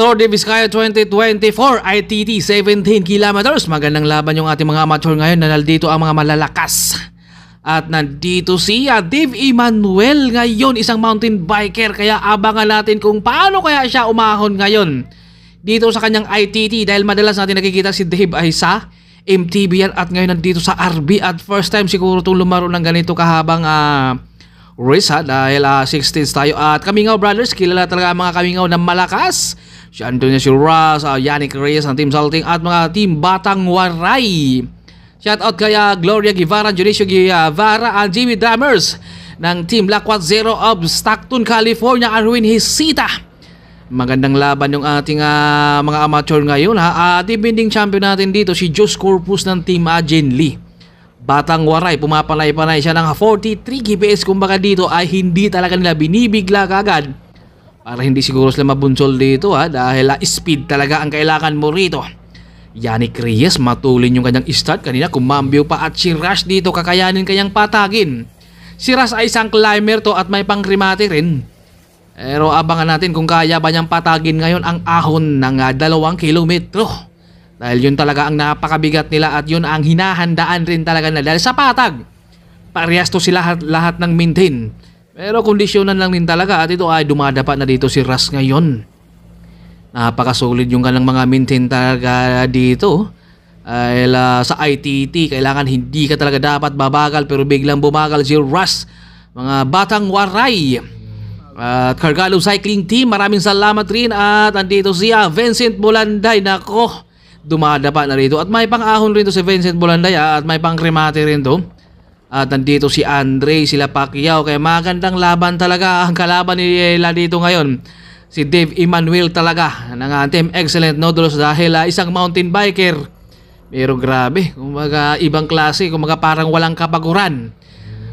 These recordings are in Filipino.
Tour de Vizcaya 2024 ITT 17 kilometers. Magandang laban yung ating mga amateur ngayon na nandito ang mga malalakas. At nandito si Dave Emanuel ngayon, isang mountain biker. Kaya abangan natin kung paano kaya siya umahon ngayon dito sa kanyang ITT. Dahil madalas natin nakikita si Dave ay sa MTB at ngayon nandito sa RB. At first time siguro itong lumaro ng ganito kahabang race dahil 16s tayo. At Kamingaw Brothers, kilala talaga ang mga Kamingaw na malakas. Si Antonio Russ, Yannick Reyes ng Team Salting at mga Team Batang Waray. Shoutout kaya Gloria Guevara, Junicio Guevara at Jimmy Drummers ng Team Lakwat Zero of Stockton, California, Arwin Hisita. Magandang laban yung ating mga amateur ngayon. Defending champion natin dito si Josh Corpus ng Team Jen Lee. Batang Waray, pumapanay-panay siya ng 43 kps. Kumbaga dito ay hindi talaga nila binibigla kagad para hindi siguro sila mabunsol dito dahil speed talaga ang kailangan mo rito. Yannick Reyes, matulin yung kanyang start kanina, kumambyo pa at si Rush dito kakayanin kanyang patagin. Si Rush ay isang climber to at may pangrimate rin. Pero abangan natin kung kaya ba niyang patagin ngayon ang ahon ng 2 kilometro. Dahil yun talaga ang napakabigat nila at yun ang hinahandaan rin talaga na dahil sa patag. Parehas to sila lahat ng maintain. Pero kondisyonan lang din talaga at ito ay dumadapa na dito si Rush ngayon. Napakasulit yung kanang mga maintain talaga dito. Sa ITT, kailangan hindi ka talaga dapat babagal pero biglang bumagal si Rush. Mga Batang Waray. At Cargalo Cycling Team, maraming salamat rin. At andito siya, Vincent Bulanday. Nako, dumadapa na rito. At may pang-ahon rin to si Vincent Bulanday at may pang-remate rin to. At nandito si Andre, sila Pacquiao. Kaya magandang laban talaga ang kalaban nila dito ngayon. Si Dave Emanuel talaga ng Team Excellent Noodles dahil isang mountain biker. Pero grabe, kumbaga ibang klase, kumbaga parang walang kapaguran.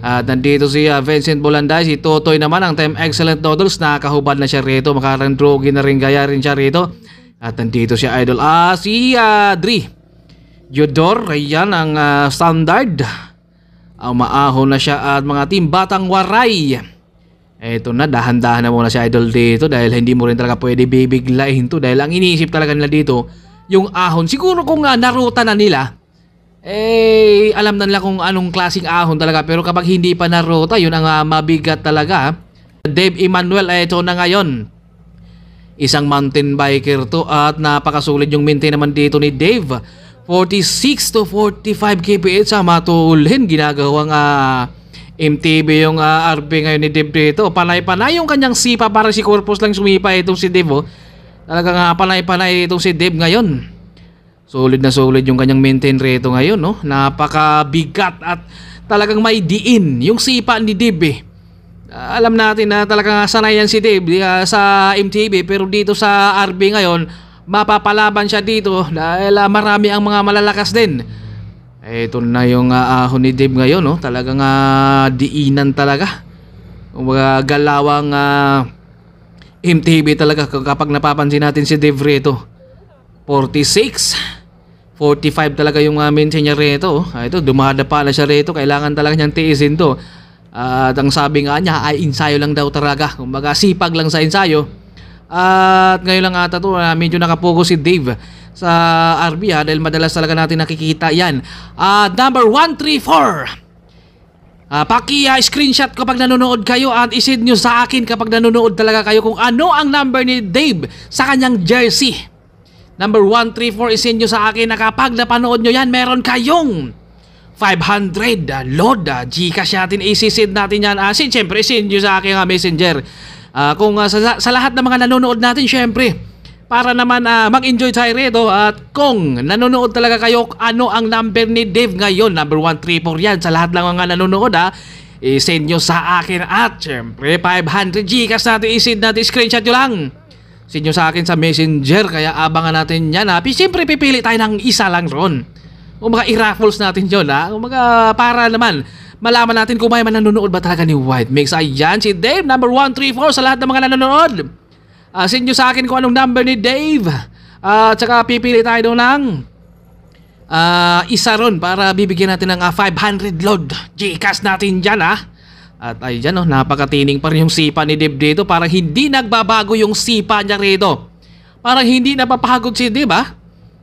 At nandito si Vincent Bulanday, si Totoy naman ang Team Excellent Noodles. Nakahubad na siya rito, makarandrogi na rin, gaya rin siya rito. At nandito si Idol, si Dri Yodor, ayan ang standard. Maahon na siya at mga Team Batang Waray. Eto na, dahan-dahan na muna si Idol dito dahil hindi mo rin talaga pwede bibiglain to dahil ang iniisip talaga nila dito yung ahon. Siguro kung naruta na nila, alam na nila kung anong klaseng ahon talaga, pero kapag hindi pa naruta, yun ang mabigat talaga. Dave Emanuel, eto na ngayon. Isang mountain biker to at napakasulit yung maintain naman dito ni Dave. 46 to 45 kph matulin, ginagawang MTB yung RB ngayon ni Dave dito. Panay-panay yung kanyang sipa, para si Corpus lang sumipa itong si Dave. Talagang panay-panay itong si Dave ngayon. Solid na solid yung kanyang maintain rito ngayon. Napakabigat at talagang may diin yung sipa ni Dave. Alam natin na talagang sanayan si Dave sa MTB, pero dito sa RB ngayon mapapalaban siya dito dahil marami ang mga malalakas din. Ito na yung ahon ni Dave ngayon, talagang diinan talaga. Kumbaga galawang MTB talaga kapag napapansin natin si Dave rito. 46, 45 talaga yung maintain niya rito. Ito, dumadapa na siya rito, kailangan talaga niyang tiisin to. At ang sabi nga niya ay ensayo lang daw talaga. Kumbaga sipag lang sa ensayo. At ngayon lang ata to, medyo nakapogo si Dave sa RB dahil madalas talaga natin nakikita yan. Number 134. Screenshot kapag nanonood kayo at isend nyo sa akin kapag nanonood talaga kayo kung ano ang number ni Dave sa kanyang jersey. Number 134, isend nyo sa akin na kapag napanood nyo yan, meron kayong 500 load. Gcash natin, isisend natin yan. Siyempre, isend nyo sa akin messenger. Kung sa lahat ng mga nanonood natin, syempre, para naman mag-enjoy tayo rito. At kung nanonood talaga kayo, ano ang number ni Dave ngayon? Number 134 yan. Sa lahat lang mga nanonood i-send nyo sa akin. At syempre 500 Gcash natin, i-send natin, screenshot nyo lang. Send nyo sa akin sa messenger. Kaya abangan natin yan. Siyempre pipili tayo ng isa lang ron. Kung mga i-raffles natin yun Kung mga para naman malaman natin kung may nanonood ba talaga ni White Mix. Ayan si Dave, number 134 sa lahat ng mga nanonood. Send nyo sa akin kung anong number ni Dave. Tsaka pipili tayo doon ng isa ron para bibigyan natin ng 500 load. Gcash natin dyan At ay dyan napakatining pa rin yung sipa ni Dave dito. Parang hindi nagbabago yung sipa niya rito. parang hindi napapagod si Dave, ah.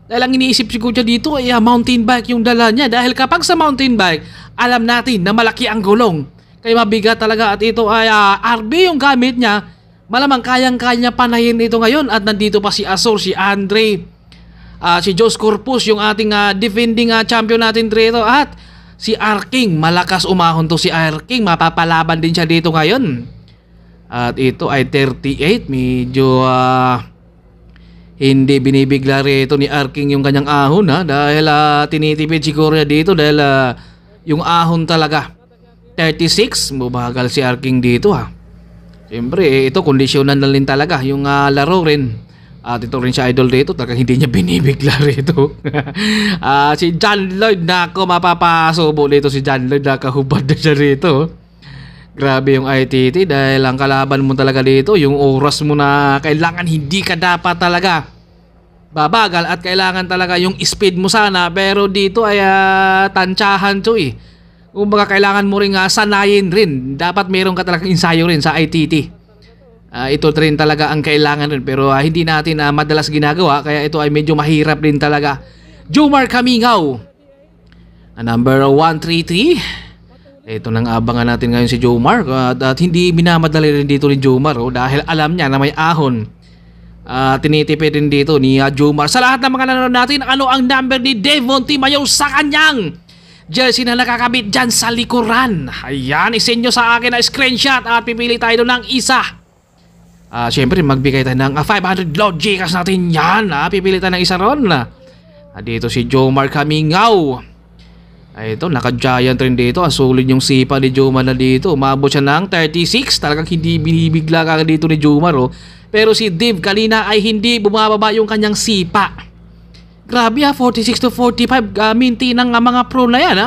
Dahil ang iniisip siguro niya dito ay mountain bike yung dala niya. Dahil kapag sa mountain bike, alam natin na malaki ang gulong. Kaya mabigat talaga at ito ay RB yung gamit niya. Malamang kayang-kaya niya panayin ito ngayon. At nandito pa si Azor, si Andre, si Jos Corpus, yung ating defending champion natin dito. At si Arking, malakas umahon to si Arking. Mapapalaban din siya dito ngayon. At ito ay 38. Medyo hindi binibigla rito ni Arking yung kanyang ahon, ha. Dahil tinitipid siguro niya dito. Dahil yung ahon talaga 36. Mabagal si Arking dito, ha. Siyempre ito kondisyonan na rin talaga yung laro rin. At ito rin si idol dito. Talagang hindi niya binibigla rito. Si John Lloyd, nako, mapapasubo dito si John Lloyd. Nakahubad na siya rito. Grabe yung ITT dahil ang kalaban mo talaga dito, yung oras mo na kailangan, hindi ka dapat talaga babagal at kailangan talaga yung speed mo sana, pero dito ay tansyahan to eh. Kumbaga kailangan mo ring sanayin rin, dapat meron ka talagang ensayo rin sa ITT. Ito rin talaga ang kailangan rin, pero hindi natin madalas ginagawa, kaya ito ay medyo mahirap din talaga. Jomar Kamingaw, number 133. Ito nang abangan natin ngayon si Jomar at hindi minamadali rin dito ni Jomar dahil alam niya na may ahon. Tinitipid din dito ni Jomar. Sa lahat ng mga nanonood natin, ano ang number ni Devon Timayo sa kanyang jersey na nakakabit dyan sa likuran? Ayan, isin nyo sa akin na screenshot at pipili tayo ng isa. Siyempre magbigay tayo ng 500 load Gcash natin yan. Pipili tayo ng isa ron. Dito si Jomar Kamingaw. Ito, naka-giant rin dito. Sulit yung sipa ni Jomar na dito. Umabot siya ng 36. Talagang hindi binibigla ka dito ni Jomar. Pero si Dave kanina ay hindi bumababa yung kanyang sipa. Grabe 46 to 45. Minti ng mga pro na yan.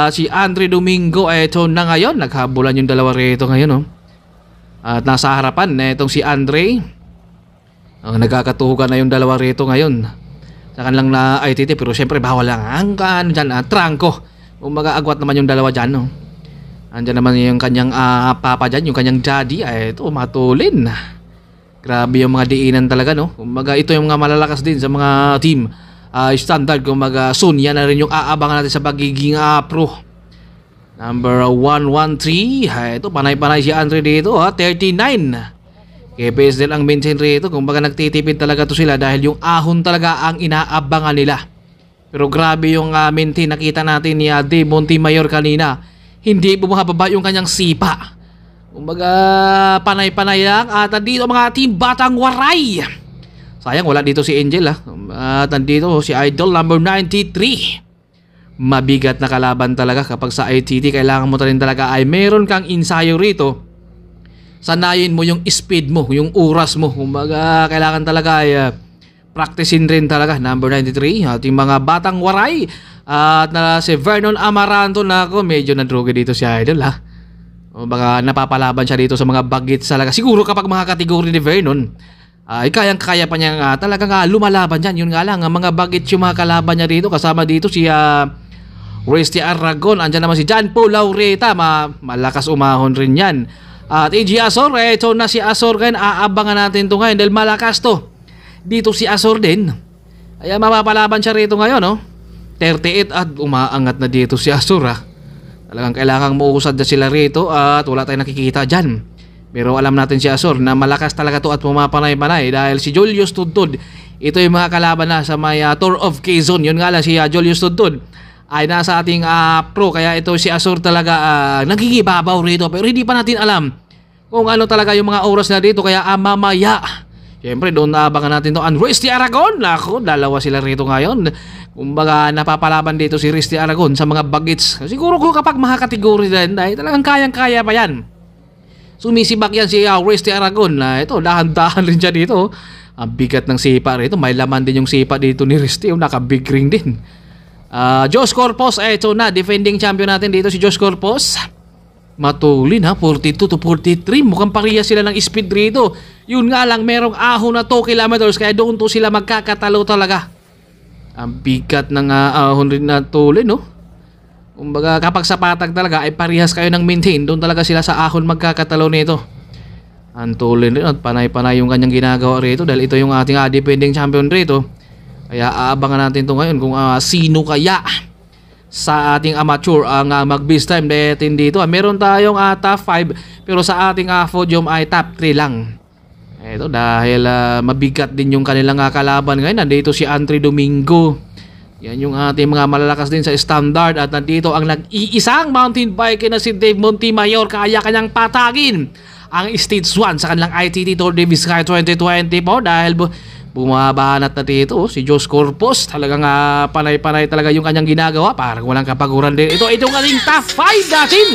Si Andre Domingo, ito na ngayon. Naghabulan yung dalawa rito ngayon. At nasa harapan na itong si Andre. Nagkakatuhugan na yung dalawa rito ngayon sa kanilang na ITT, pero syempre bawal lang ang dyan, trangko. Kumbaga agwat naman yung dalawa dyan, no? Andyan naman yung kanyang papa dyan, yung kanyang daddy. Ito, matulin. Grabe yung mga diinan talaga, no? Kumbaga ito yung mga malalakas din sa mga team standard. Kumbaga soon, yan na rin yung aabangan natin sa pagiging pro. Number 113. Ito, panay-panay si Andre dito, 39. KPS din ang maintain rito. Kumbaga nagtitipid talaga to sila dahil yung ahon talaga ang inaabangan nila. Pero grabe yung maintain. Nakita natin ni Devon Timayor kanina. Hindi bumababa yung kanyang sipa. Kumbaga panay-panay lang. At nandito mga team Batang Waray. Sayang wala dito si Angel. At nandito si Idol number 93. Mabigat na kalaban talaga kapag sa ITT. Kailangan mo rin talaga ay meron kang ensayo rito. Sanayin mo yung speed mo, yung oras mo. Kumbaga kailangan talaga ay practicein rin talaga. Number 93, ating mga Batang Waray. At si Vernon Amaranto, na ako medyo nadroga dito si Idol, ha. Kumbaga napapalaban siya dito sa mga bagets talaga. Siguro kapag mga kategory ni Vernon ay kayang-kaya pa niya talagang lumalaban dyan. Yun nga lang, mga bagets yung mga kalaban niya dito. Kasama dito si Resty Aragon. Andyan naman si John Paul Laureta. Malakas umahon rin yan. At AG Azor, ito na si Azor ngayon. Aabangan natin ito ngayon dahil malakas to. Dito si Azor din. Ay mapapalaban siya rito ngayon, no? 38 at umaangat na dito si Azor, ha. Talagang kailangang mausad na sila rito at wala tayong nakikita dyan. Pero alam natin si Azor na malakas talaga to at pumapanay-panay dahil si Julius Tudtud, ito yung mga kalaban na sa may Tour of Quezon. Yun nga lang, si Julius Tudtud ay nasa ating pro, kaya ito si Azor talaga nagkikibabaw rito, pero hindi pa natin alam kung ano talaga yung mga oras na dito, kaya mamaya syempre doon naabangan natin to ang Resty Aragon. Nako, dalawa sila rito ngayon. Kumbaga napapalaban dito si Resty Aragon sa mga bagets. Siguro ko kapag mga kategory din ay talagang kayang-kaya pa yan. Sumisibak yan si Resty Aragon. Ito, dahan-dahan rin siya dito. Ang bigat ng sipa rito, may laman din yung sipa dito ni Resty, naka-big ring din. Jos Corpus, ito na, defending champion natin dito si Jos Corpus. Matulin, 42 to 43. Mukhang parehas sila ng speed rito. Yun nga lang, merong ahon na 2 kilometers, kaya doon to sila magkakatalo talaga. Ang bigat ng ahon rin na tulin, no? Kumbaga kapag sa patag talaga ay parehas kayo ng maintain, doon talaga sila sa ahon magkakatalo nito. Antulin rin at panay-panay yung kanyang ginagawa rito dahil ito yung ating defending champion rito. Kaya aabangan natin ito ngayon kung sino kaya sa ating amateur ang mag-beast time natin dito. Meron tayong top 5 pero sa ating podium ay top 3 lang. Ito dahil mabigat din yung kanilang kalaban ngayon. Nandito si Andre Domingo. Yan yung ating mga malalakas din sa standard. At nandito ang nag-iisang mountain bike na si Dave Montemayor. Kaya kanyang patagin ang Stage 1 sa kanilang ITT Tour de Vizcaya 2024 dahil bumabanat na dito si Jos Corpus. Talagang panay-panay talaga yung kanyang ginagawa. Parang walang kapaguran din. Itong ating top 5 natin.